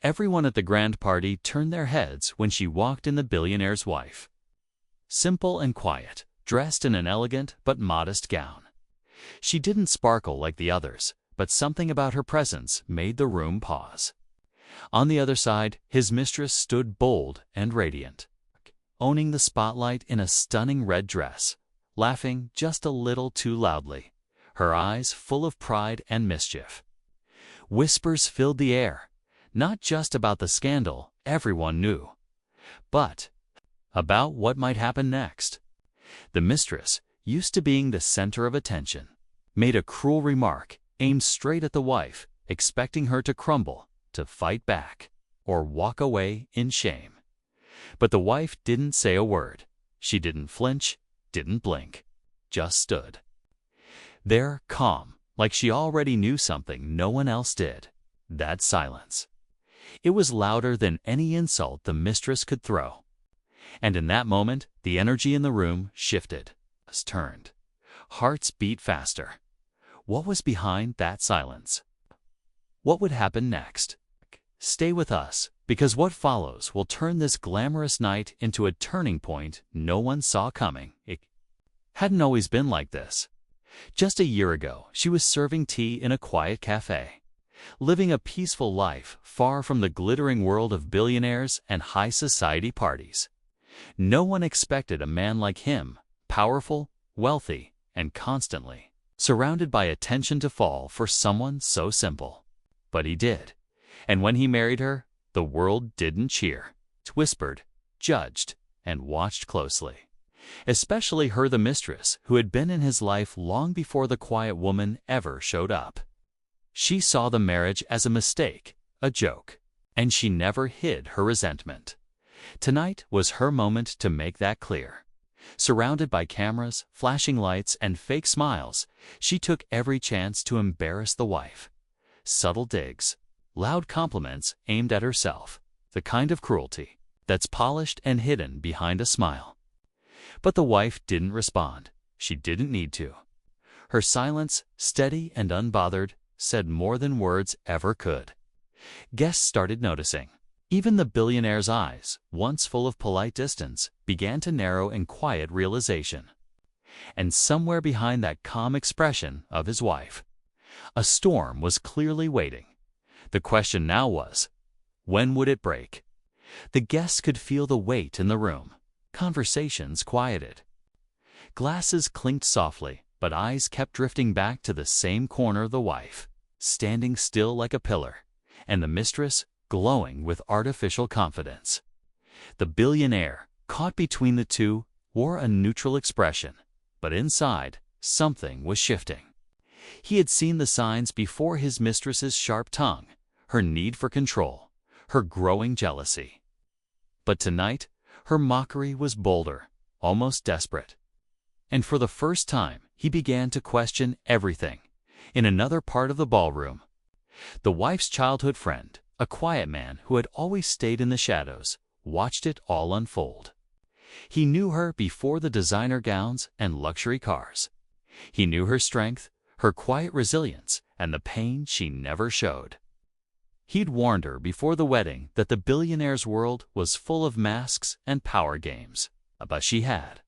Everyone at the grand party turned their heads when she walked in, the billionaire's wife. Simple and quiet, dressed in an elegant but modest gown. She didn't sparkle like the others, but something about her presence made the room pause. On the other side, his mistress stood bold and radiant, owning the spotlight in a stunning red dress, laughing just a little too loudly, her eyes full of pride and mischief. Whispers filled the air, not just about the scandal everyone knew, but about what might happen next. The mistress, used to being the center of attention, made a cruel remark aimed straight at the wife, expecting her to crumble, to fight back, or walk away in shame. But the wife didn't say a word. She didn't flinch, didn't blink, just stood there, calm, like she already knew something no one else did. That silence. It was louder than any insult the mistress could throw. And in that moment, the energy in the room shifted, turned. Hearts beat faster. What was behind that silence? What would happen next? Stay with us, because what follows will turn this glamorous night into a turning point no one saw coming. It hadn't always been like this. Just a year ago, she was serving tea in a quiet cafe, living a peaceful life far from the glittering world of billionaires and high society parties. No one expected a man like him, powerful, wealthy, and constantly surrounded by attention, to fall for someone so simple. But he did. And when he married her, the world didn't cheer. It whispered, judged, and watched closely. Especially her, the mistress, who had been in his life long before the quiet woman ever showed up. She saw the marriage as a mistake, a joke, and she never hid her resentment. Tonight was her moment to make that clear. Surrounded by cameras, flashing lights, and fake smiles, she took every chance to embarrass the wife. Subtle digs, loud compliments aimed at herself, the kind of cruelty that's polished and hidden behind a smile. But the wife didn't respond. She didn't need to. Her silence, steady and unbothered, said more than words ever could. Guests started noticing. Even the billionaire's eyes, once full of polite distance, began to narrow in quiet realization. And somewhere behind that calm expression of his wife, a storm was clearly waiting. The question now was, when would it break? The guests could feel the weight in the room. Conversations quieted. Glasses clinked softly, but eyes kept drifting back to the same corner, the wife, standing still like a pillar, and the mistress, glowing with artificial confidence. The billionaire, caught between the two, wore a neutral expression, but inside, something was shifting. He had seen the signs before: his mistress's sharp tongue, her need for control, her growing jealousy. But tonight, her mockery was bolder, almost desperate. And for the first time, he began to question everything. In another part of the ballroom, the wife's childhood friend, a quiet man who had always stayed in the shadows, watched it all unfold. He knew her before the designer gowns and luxury cars. He knew her strength, her quiet resilience, and the pain she never showed. He'd warned her before the wedding that the billionaire's world was full of masks and power games. But she had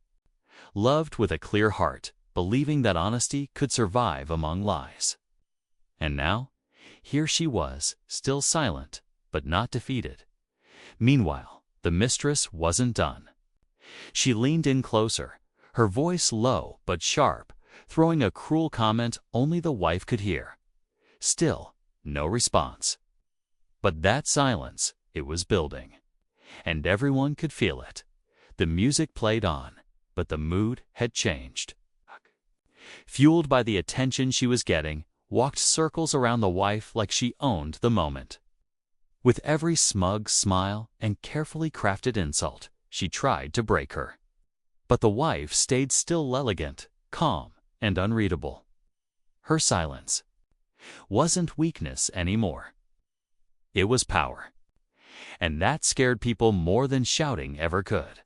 loved with a clear heart, believing that honesty could survive among lies. And now, here she was, still silent, but not defeated. Meanwhile, the mistress wasn't done. She leaned in closer, her voice low but sharp, throwing a cruel comment only the wife could hear. Still, no response. But that silence, it was building. And everyone could feel it. The music played on, but the mood had changed. Fueled by the attention she was getting, walked circles around the wife like she owned the moment. With every smug smile and carefully crafted insult, she tried to break her. But the wife stayed still, elegant, calm, and unreadable. Her silence wasn't weakness anymore. It was power. And that scared people more than shouting ever could.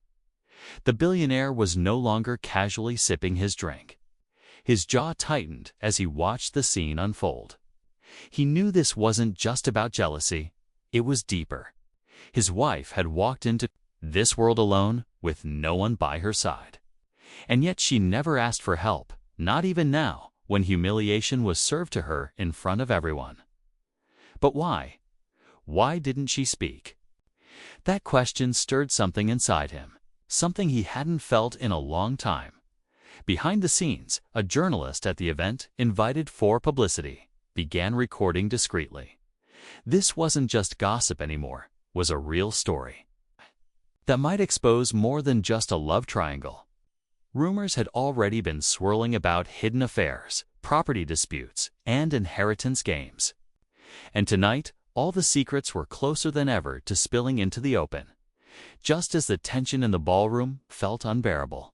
The billionaire was no longer casually sipping his drink. His jaw tightened as he watched the scene unfold. He knew this wasn't just about jealousy. It was deeper. His wife had walked into this world alone with no one by her side. And yet she never asked for help, not even now, when humiliation was served to her in front of everyone. But why? Why didn't she speak? That question stirred something inside him, something he hadn't felt in a long time. Behind the scenes, a journalist at the event, invited for publicity, began recording discreetly. This wasn't just gossip anymore, was a real story that might expose more than just a love triangle. Rumors had already been swirling about hidden affairs, property disputes, and inheritance games. And tonight, all the secrets were closer than ever to spilling into the open. Just as the tension in the ballroom felt unbearable,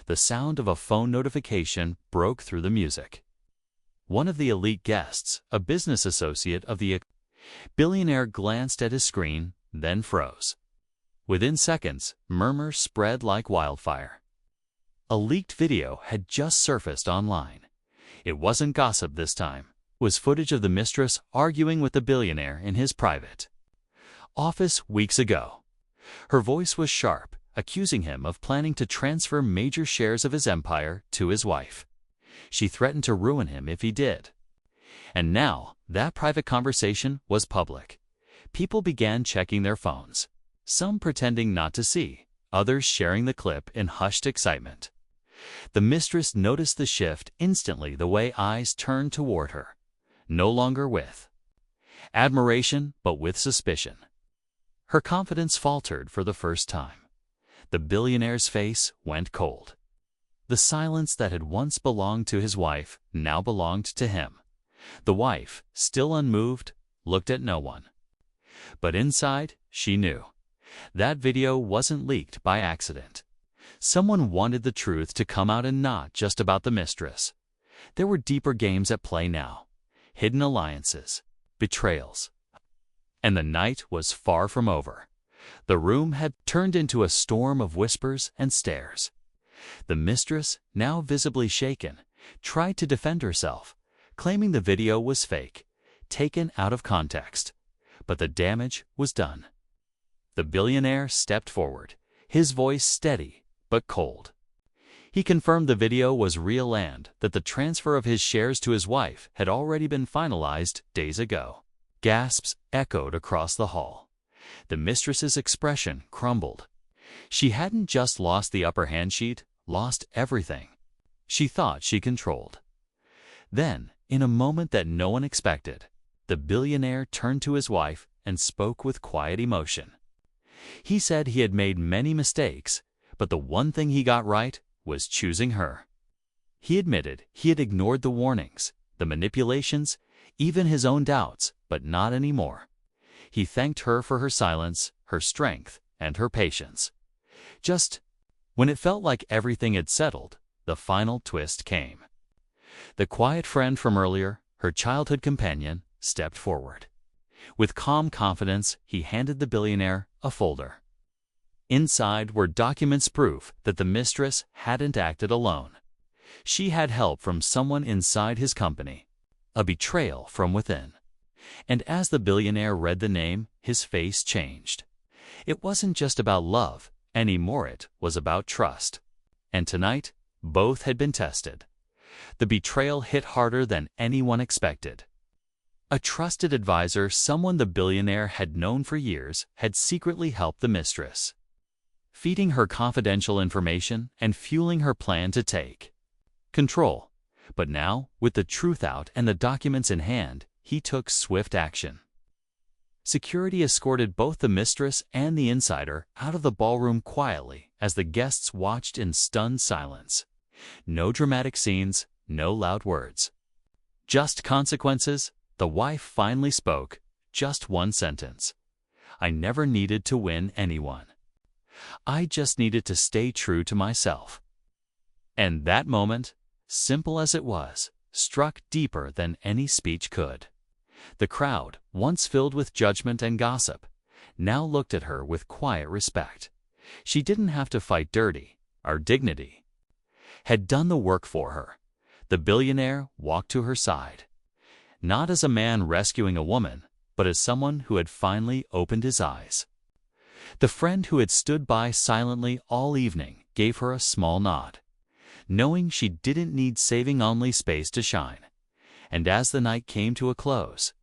the sound of a phone notification broke through the music. One of the elite guests, a business associate of the billionaire, glanced at his screen, then froze. Within seconds, murmurs spread like wildfire. A leaked video had just surfaced online. It wasn't gossip this time. It was footage of the mistress arguing with the billionaire in his private office weeks ago. Her voice was sharp, accusing him of planning to transfer major shares of his empire to his wife. She threatened to ruin him if he did. And now, that private conversation was public. People began checking their phones, some pretending not to see, others sharing the clip in hushed excitement. The mistress noticed the shift instantly, the way eyes turned toward her, no longer with admiration, but with suspicion. Her confidence faltered for the first time. The billionaire's face went cold. The silence that had once belonged to his wife now belonged to him. The wife, still unmoved, looked at no one. But inside, she knew. That video wasn't leaked by accident. Someone wanted the truth to come out, and not just about the mistress. There were deeper games at play now. Hidden alliances, betrayals. And the night was far from over. The room had turned into a storm of whispers and stares. The mistress, now visibly shaken, tried to defend herself, claiming the video was fake, taken out of context. But the damage was done. The billionaire stepped forward, his voice steady but cold. He confirmed the video was real and that the transfer of his shares to his wife had already been finalized days ago. Gasps echoed across the hall. The mistress's expression crumbled. She hadn't just lost the upper hand, she'd lost everything she thought she controlled. Then, in a moment that no one expected, the billionaire turned to his wife and spoke with quiet emotion. He said he had made many mistakes, but the one thing he got right was choosing her. He admitted he had ignored the warnings, the manipulations, even his own doubts, but not anymore. He thanked her for her silence, her strength, and her patience. Just when it felt like everything had settled, the final twist came. The quiet friend from earlier, her childhood companion, stepped forward. With calm confidence, he handed the billionaire a folder. Inside were documents, proof that the mistress hadn't acted alone. She had help from someone inside his company, a betrayal from within. And as the billionaire read the name, his face changed. It wasn't just about love anymore, it was about trust. And tonight, both had been tested. The betrayal hit harder than anyone expected. A trusted advisor, someone the billionaire had known for years, had secretly helped the mistress, feeding her confidential information and fueling her plan to take control. But now, with the truth out and the documents in hand, he took swift action. Security escorted both the mistress and the insider out of the ballroom quietly as the guests watched in stunned silence. No dramatic scenes, no loud words. Just consequences. The wife finally spoke, just one sentence. I never needed to win anyone. I just needed to stay true to myself. And that moment, simple as it was, struck deeper than any speech could. The crowd, once filled with judgment and gossip, now looked at her with quiet respect. She didn't have to fight dirty. Her dignity had done the work for her. The billionaire walked to her side. Not as a man rescuing a woman, but as someone who had finally opened his eyes. The friend who had stood by silently all evening gave her a small nod, knowing she didn't need saving only space to shine. And as the night came to a close,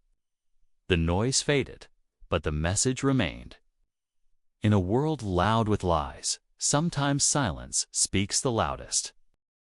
the noise faded, but the message remained. In a world loud with lies, sometimes silence speaks the loudest.